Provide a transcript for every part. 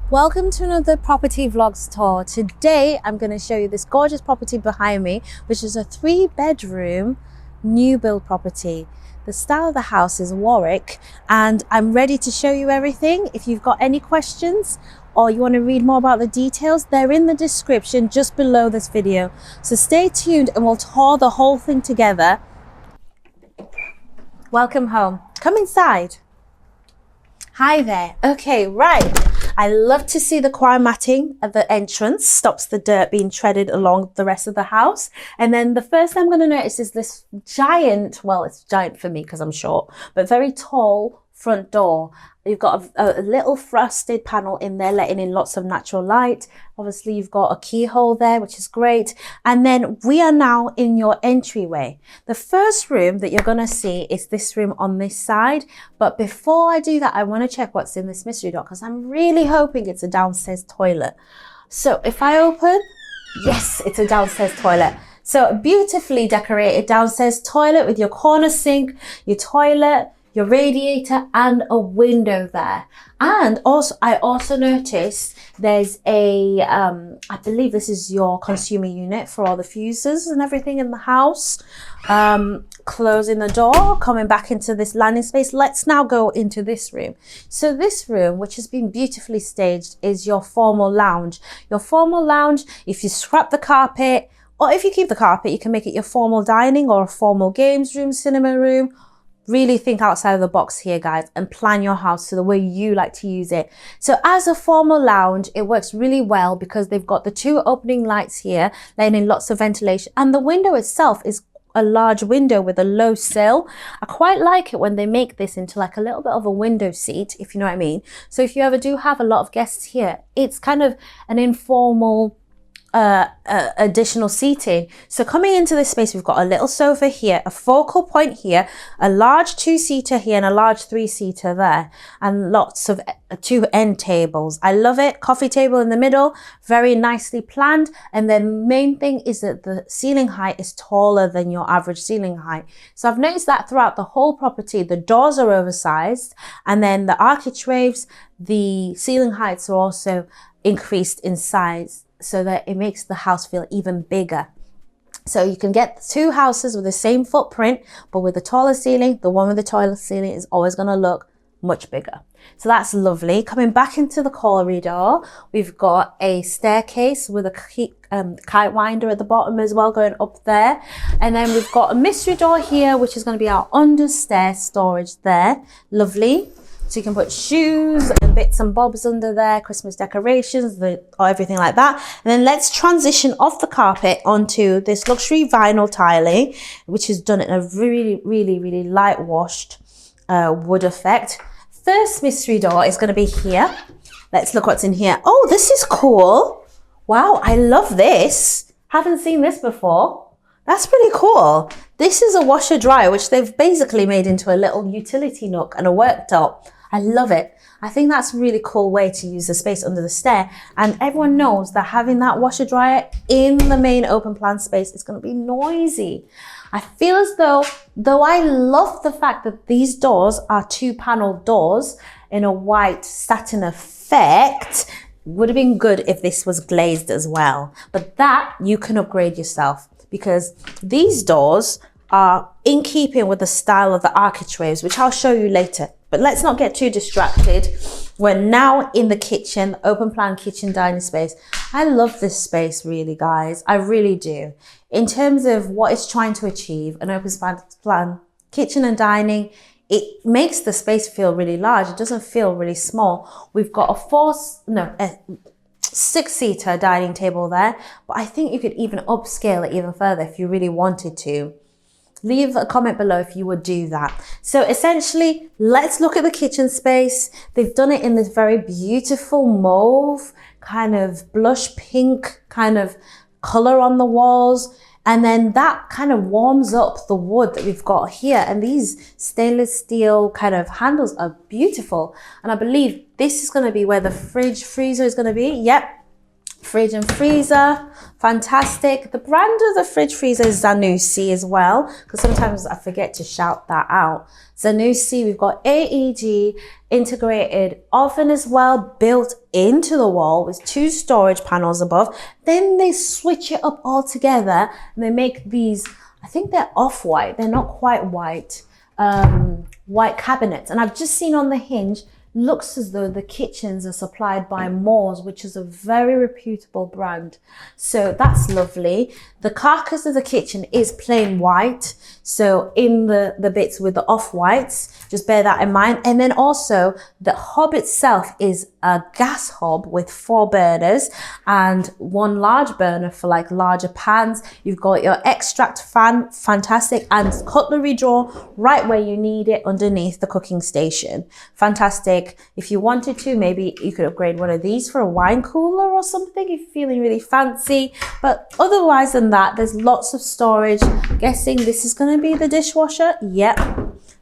Welcome to another property vlogs tour. Today I'm going to show you this gorgeous property behind me, which is a 3-bedroom new build property. The style of the house is Warwick, and I'm ready to show you everything. If you've got any questions or you want to read more about the details, they're in the description just below this video. So stay tuned and we'll tour the whole thing together. Welcome home. Come inside. Hi there. Okay, right. I love to see the choir matting at the entrance, stops the dirt being treaded along the rest of the house. And then the first thing I'm going to notice is this giant, well, it's giant for me because I'm short, but very tall front door. You've got a little frosted panel in there, letting in lots of natural light. Obviously, you've got a keyhole there, which is great. And then we are now in your entryway. The first room that you're going to see is this room on this side. But before I do that, I want to check what's in this mystery door because I'm really hoping it's a downstairs toilet. So if I open, yes, it's a downstairs toilet. So a beautifully decorated downstairs toilet with your corner sink, your toilet, your radiator, and a window there. And also, I also noticed there's a, I believe this is your consumer unit for all the fuses and everything in the house. Closing the door, coming back into this landing space. Let's now go into this room. So this room, which has been beautifully staged, is your formal lounge. Your formal lounge, if you scrap the carpet, or if you keep the carpet, you can make it your formal dining or a formal games room, cinema room. Really think outside of the box here, guys, and plan your house to the way you like to use it. So as a formal lounge, it works really well because they've got the 2 opening lights here, letting in lots of ventilation. And the window itself is a large window with a low sill. I quite like it when they make this into like a little bit of a window seat, if you know what I mean. So if you ever do have a lot of guests here, it's kind of an informal additional seating. So coming into this space, we've got a little sofa here, a focal point here, a large 2-seater here, and a large 3-seater there, and lots of 2 end tables. I love it. Coffee table in the middle, very nicely planned. And then main thing is that the ceiling height is taller than your average ceiling height. So I've noticed that throughout the whole property, the doors are oversized, and then the architraves, the ceiling heights are also increased in size, so that it makes the house feel even bigger. So you can get 2 houses with the same footprint, but with a taller ceiling. The one with the taller ceiling is always going to look much bigger. So that's lovely. Coming back into the corridor, we've got a staircase with a kite winder at the bottom as well, going up there. And then we've got a mystery door here, which is going to be our understairs storage there. Lovely. So you can put shoes and bits and bobs under there, Christmas decorations, or everything like that. And then let's transition off the carpet onto this luxury vinyl tiling, which is done in a really, really, really light washed wood effect. First mystery door is going to be here. Let's look what's in here. Oh, this is cool. Wow, I love this. Haven't seen this before. That's pretty cool. This is a washer dryer, which they've basically made into a little utility nook and a worktop. I love it. I think that's a really cool way to use the space under the stair. And everyone knows that having that washer dryer in the main open plan space is going to be noisy. I feel as though I love the fact that these doors are 2-panel doors in a white satin effect. Would have been good if this was glazed as well. But that you can upgrade yourself, because these doors are in keeping with the style of the architraves, which I'll show you later. But let's not get too distracted. We're now in the kitchen, the open plan kitchen dining space. I love this space, really, guys. I really do. In terms of what it's trying to achieve, an open plan kitchen and dining, it makes the space feel really large. It doesn't feel really small. We've got a 6-seater dining table there, but I think you could even upscale it even further if you really wanted to. Leave a comment below if you would do that. So essentially, let's look at the kitchen space. They've done it in this very beautiful mauve, kind of blush pink kind of color on the walls. And then that kind of warms up the wood that we've got here. And these stainless steel kind of handles are beautiful. And I believe this is going to be where the freezer is going to be. Yep. Fridge and freezer, fantastic. The brand of the fridge freezer is Zanussi as well, because sometimes I forget to shout that out. Zanussi, we've got AEG integrated oven as well, built into the wall with 2 storage panels above. Then they switch it up all together and they make these, I think they're off-white, they're not quite white, white cabinets. And I've just seen on the hinge, looks as though the kitchens are supplied by Moores, which is a very reputable brand. So that's lovely. The carcass of the kitchen is plain white. So in the bits with the off-whites, just bear that in mind. And then also the hob itself is a gas hob with 4 burners and 1 large burner for like larger pans. You've got your extract fan, fantastic, and cutlery drawer right where you need it underneath the cooking station. Fantastic. If you wanted to, maybe you could upgrade one of these for a wine cooler or something if you're feeling really fancy. But otherwise than that, there's lots of storage. Guessing this is going to be the dishwasher. Yep.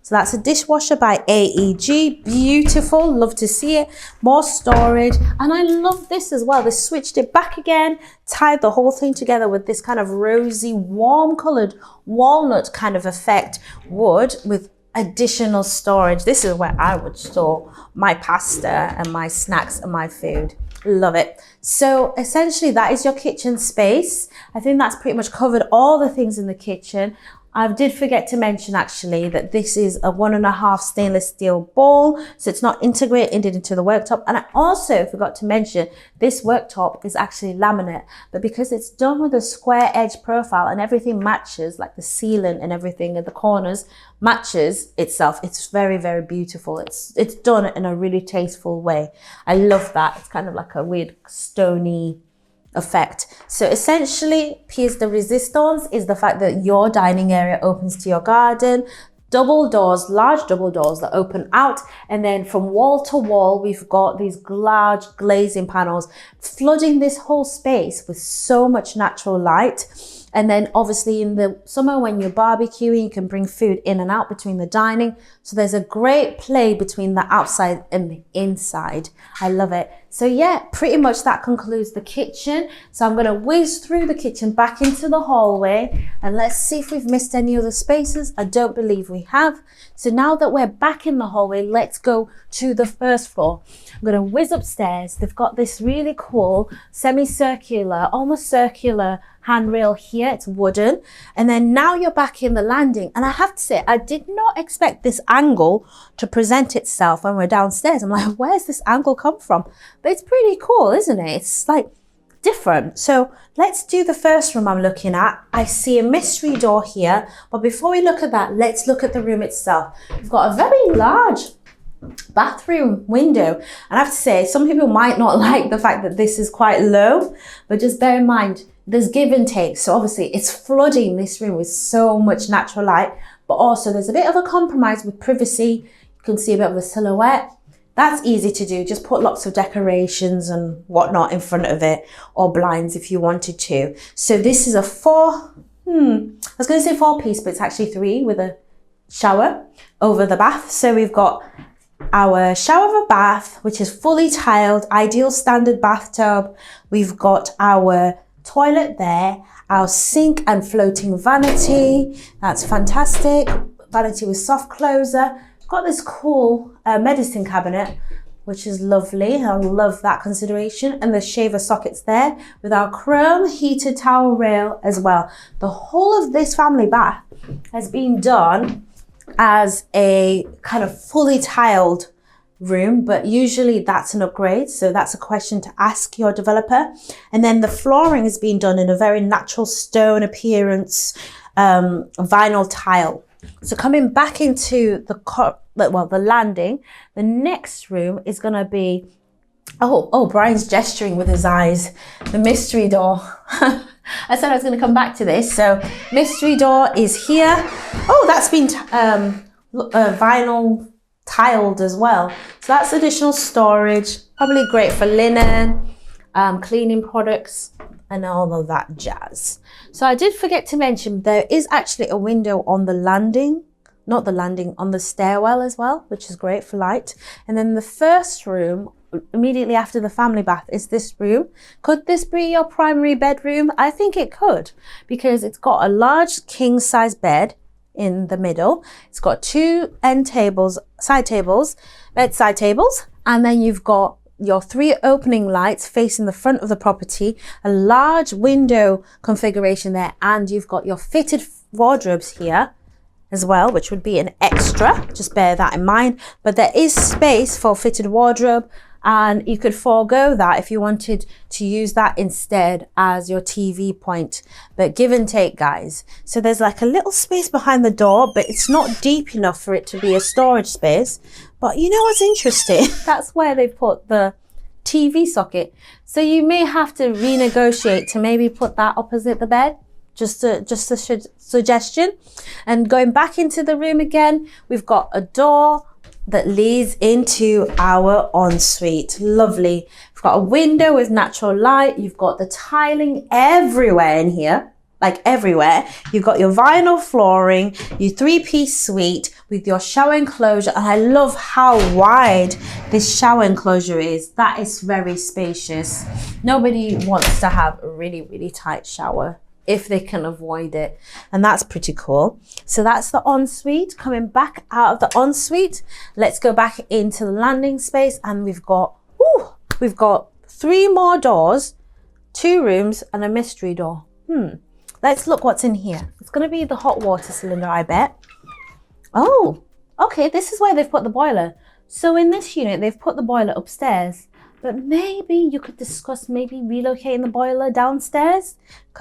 So that's a dishwasher by AEG. Beautiful. Love to see it. More storage. And I love this as well. They switched it back again, tied the whole thing together with this kind of rosy, warm colored walnut kind of effect wood with additional storage. This is where I would store my pasta and my snacks and my food. Love it. So essentially that is your kitchen space. I think that's pretty much covered all the things in the kitchen. I did forget to mention actually that this is a 1.5 stainless steel bowl, so it's not integrated into the worktop. And I also forgot to mention this worktop is actually laminate, but because it's done with a square edge profile and everything matches, like the ceiling and everything in the corners matches itself, it's very, very beautiful. It's done in a really tasteful way. I love that. It's kind of like a weird stony effect. So essentially, pièce de résistance is the fact that your dining area opens to your garden. Double doors, large double doors that open out, and then from wall to wall, we've got these large glazing panels flooding this whole space with so much natural light. And then obviously in the summer when you're barbecuing, you can bring food in and out between the dining. So there's a great play between the outside and the inside. I love it. So yeah, pretty much that concludes the kitchen. So I'm gonna whiz through the kitchen back into the hallway and let's see if we've missed any other spaces. I don't believe we have. So now that we're back in the hallway, let's go to the first floor. I'm gonna whiz upstairs. They've got this really cool semicircular, almost circular handrail here. It's wooden. And then now you're back in the landing. And I have to say, I did not expect this angle to present itself when we're downstairs. I'm like, where's this angle come from? But it's pretty cool, isn't it? It's like different. So let's do the first room I'm looking at. I see a mystery door here. But before we look at that, let's look at the room itself. We've got a very large bathroom window. And I have to say, some people might not like the fact that this is quite low, but just bear in mind, there's give and take. So obviously it's flooding this room with so much natural light, but also there's a bit of a compromise with privacy. You can see a bit of a silhouette. That's easy to do. Just put lots of decorations and whatnot in front of it, or blinds if you wanted to. So this is a I was going to say 4-piece, but it's actually 3 with a shower over the bath. So we've got our shower of a bath, which is fully tiled, ideal standard bathtub. We've got our toilet there, our sink and floating vanity. That's fantastic. Vanity with soft closer. Got this cool medicine cabinet, which is lovely. I love that consideration. And the shaver sockets there with our chrome heated towel rail as well. The whole of this family bath has been done as a kind of fully tiled room, but usually that's an upgrade. So that's a question to ask your developer. And then the flooring has been done in a very natural stone appearance, vinyl tile. So coming back into the landing, the next room is going to be, oh, Brian's gesturing with his eyes, the mystery door. I said I was going to come back to this. So mystery door is here. Oh, that's been vinyl tiled as well. So that's additional storage, probably great for linen, cleaning products and all of that jazz. So I did forget to mention there is actually a window on the landing, not the landing, on the stairwell as well, which is great for light. And then the first room immediately after the family bath is this room. Could this be your primary bedroom? I think it could, because it's got a large king size bed in the middle. It's got 2 end tables, bedside tables, and then you've got your 3 opening lights facing the front of the property, a large window configuration there, and you've got your fitted wardrobes here as well, which would be an extra, just bear that in mind. But there is space for fitted wardrobe, and you could forego that if you wanted to use that instead as your TV point. But give and take, guys. So there's like a little space behind the door, but it's not deep enough for it to be a storage space. But you know what's interesting? That's where they put the TV socket. So you may have to renegotiate to maybe put that opposite the bed. Just a suggestion. And going back into the room again, we've got a door that leads into our ensuite. Lovely. We've got a window with natural light. You've got the tiling everywhere in here, like everywhere. You've got your vinyl flooring, your 3-piece suite with your shower enclosure. And I love how wide this shower enclosure is. That is very spacious. Nobody wants to have a really, really tight shower if they can avoid it, and that's pretty cool. So that's the ensuite. Coming back out of the ensuite, let's go back into the landing space, and we've got 3 more doors, 2 rooms, and a mystery door. Let's look what's in here. It's going to be the hot water cylinder, I bet. Oh, okay, this is where they've put the boiler. So in this unit, they've put the boiler upstairs. But maybe you could discuss maybe relocating the boiler downstairs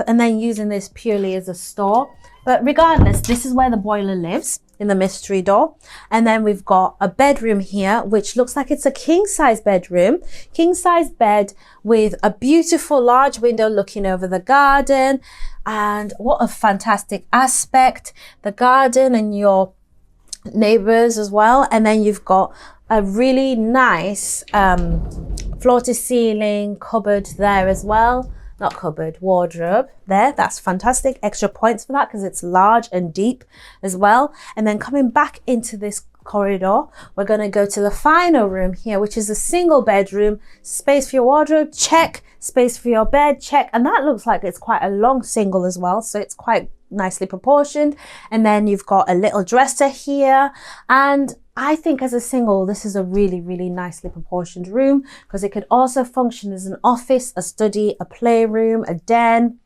and then using this purely as a store. But regardless, this is where the boiler lives, in the mystery door. And then we've got a bedroom here, which looks like it's a king size bedroom. King size bed with a beautiful large window looking over the garden. And what a fantastic aspect. The garden and your neighbors as well. And then you've got a really nice floor to ceiling cupboard there as well. Not cupboard, wardrobe there. That's fantastic. Extra points for that because it's large and deep as well. And then coming back into this corridor, we're going to go to the final room here, which is a single bedroom. Space for your wardrobe, check. Space for your bed, check. And that looks like it's quite a long single as well, so it's quite nicely proportioned. And then you've got a little dresser here, and I think as a single, this is a really, really nicely proportioned room because it could also function as an office, a study, a playroom, a den,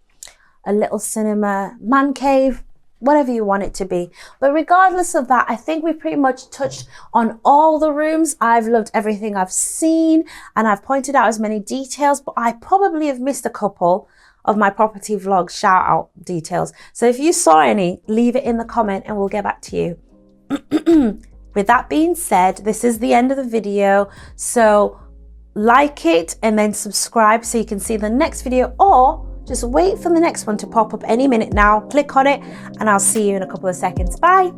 a little cinema, man cave, whatever you want it to be. But regardless of that, I think we've pretty much touched on all the rooms. I've loved everything I've seen and I've pointed out as many details, but I probably have missed a couple of my property vlog shout out details. So if you saw any, leave it in the comment and we'll get back to you. With that being said, this is the end of the video. So like it and then subscribe so you can see the next video, or just wait for the next one to pop up any minute now. Click on it and I'll see you in a couple of seconds. Bye.